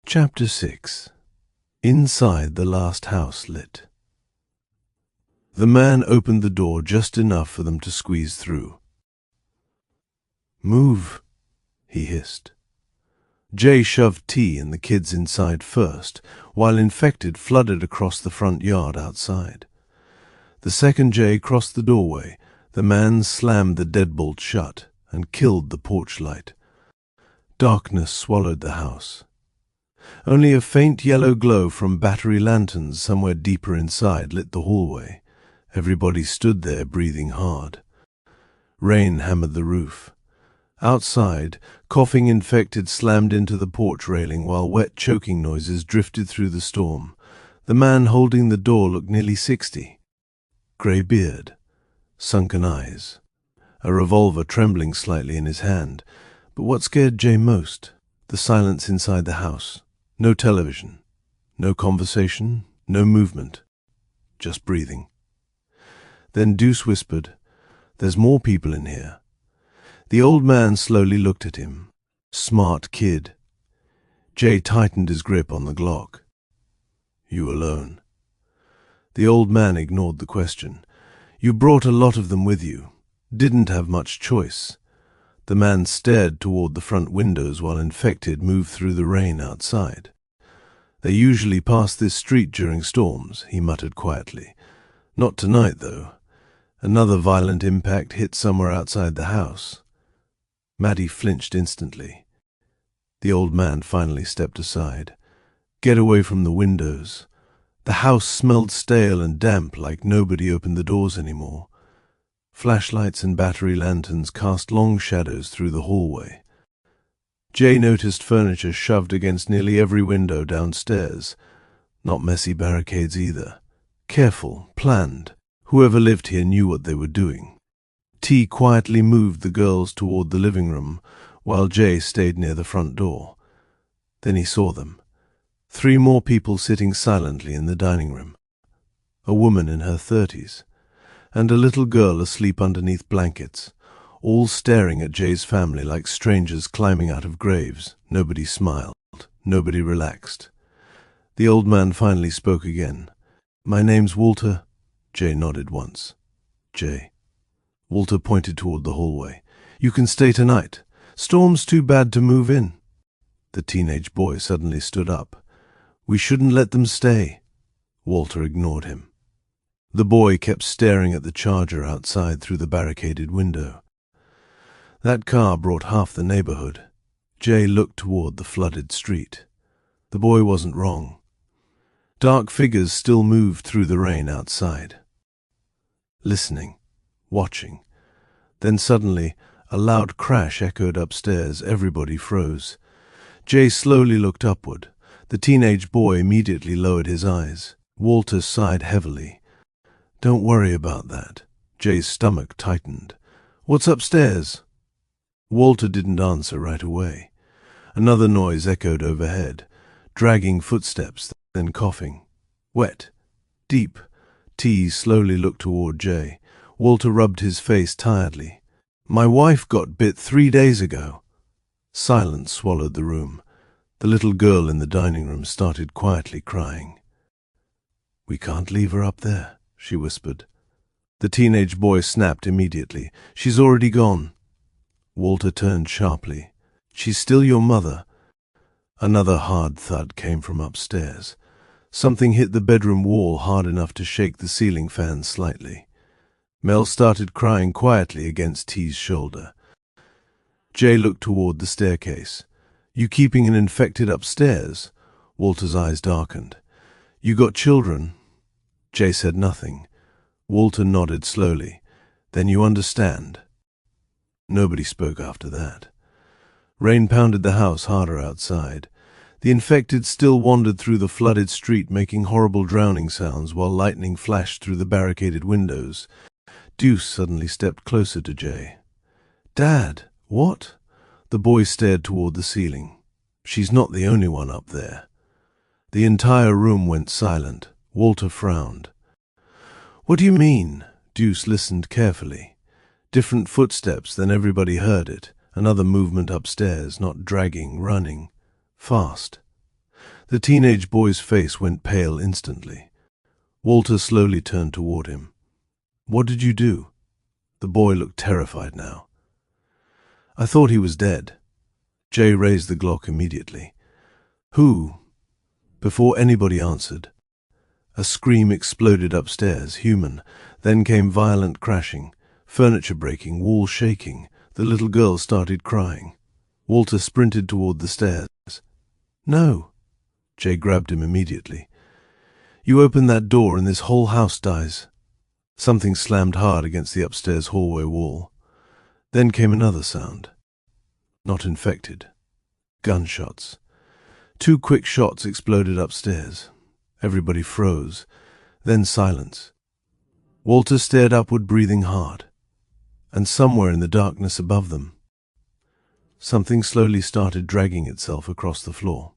Chapter 6. Inside the last house lit. The man opened the door just enough for them to squeeze through. "Move," he hissed. Jay shoved T and the kids inside first, while Infected flooded across the front yard outside. The second Jay crossed the doorway, the man slammed the deadbolt shut and killed the porch light. Darkness swallowed the house. Only a faint yellow glow from battery lanterns somewhere deeper inside lit the hallway. Everybody stood there breathing hard. Rain hammered the roof. Outside, coughing Infected slammed into the porch railing while wet choking noises drifted through the storm. The man holding the door looked nearly 60. Grey beard, sunken eyes, a revolver trembling slightly in his hand. But what scared Jay most? The silence inside the house. No television, no conversation, no movement, just breathing. Then Deuce whispered, "There's more people in here." The old man slowly looked at him. Smart kid. Jay tightened his grip on the Glock. "You alone?" The old man ignored the question. "You brought a lot of them with you. Didn't have much choice." The man stared toward the front windows while Infected moved through the rain outside. "They usually pass this street during storms," he muttered quietly. "Not tonight, though." Another violent impact hit somewhere outside the house. Maddie flinched instantly. The old man finally stepped aside. "Get away from the windows." The house smelled stale and damp, like nobody opened the doors anymore. Flashlights and battery lanterns cast long shadows through the hallway. Jay noticed furniture shoved against nearly every window downstairs. Not messy barricades either. Careful, planned. Whoever lived here knew what they were doing. T quietly moved the girls toward the living room, while Jay stayed near the front door. Then he saw them. 3 more people sitting silently in the dining room. A woman in her 30s. And a little girl asleep underneath blankets, all staring at Jay's family like strangers climbing out of graves. Nobody smiled. Nobody relaxed. The old man finally spoke again. "My name's Walter." Jay nodded once. "Jay." Walter pointed toward the hallway. "You can stay tonight. Storm's too bad to move in." The teenage boy suddenly stood up. "We shouldn't let them stay." Walter ignored him. The boy kept staring at the Charger outside through the barricaded window. That car brought half the neighborhood. Jay looked toward the flooded street. The boy wasn't wrong. Dark figures still moved through the rain outside. Listening, watching. Then suddenly, a loud crash echoed upstairs. Everybody froze. Jay slowly looked upward. The teenage boy immediately lowered his eyes. Walter sighed heavily. "Don't worry about that." Jay's stomach tightened. "What's upstairs?" Walter didn't answer right away. Another noise echoed overhead, dragging footsteps, then coughing. Wet. Deep. T slowly looked toward Jay. Walter rubbed his face tiredly. "My wife got bit 3 days ago." Silence swallowed the room. The little girl in the dining room started quietly crying. "We can't leave her up there," she whispered. The teenage boy snapped immediately. "She's already gone." Walter turned sharply. "She's still your mother." Another hard thud came from upstairs. Something hit the bedroom wall hard enough to shake the ceiling fan slightly. Mel started crying quietly against T's shoulder. Jay looked toward the staircase. "You keeping an Infected upstairs?" Walter's eyes darkened. "You got children?" Jay said nothing. Walter nodded slowly. "Then you understand." Nobody spoke after that. Rain pounded the house harder outside. The Infected still wandered through the flooded street, making horrible drowning sounds while lightning flashed through the barricaded windows. Deuce suddenly stepped closer to Jay. "Dad, what?" The boy stared toward the ceiling. "She's not the only one up there." The entire room went silent. Walter frowned. "What do you mean?" Deuce listened carefully. Different footsteps, then everybody heard it. Another movement upstairs, not dragging, running. Fast. The teenage boy's face went pale instantly. Walter slowly turned toward him. "What did you do?" The boy looked terrified now. "I thought he was dead." Jay raised the Glock immediately. "Who?" Before anybody answered, a scream exploded upstairs, human. Then came violent crashing, furniture breaking, walls shaking. The little girl started crying. Walter sprinted toward the stairs. "No!" Jay grabbed him immediately. "You open that door and this whole house dies." Something slammed hard against the upstairs hallway wall. Then came another sound. Not infected. Gunshots. 2 quick shots exploded upstairs. Everybody froze. Then silence. Walter stared upward, breathing hard. And somewhere in the darkness above them, something slowly started dragging itself across the floor.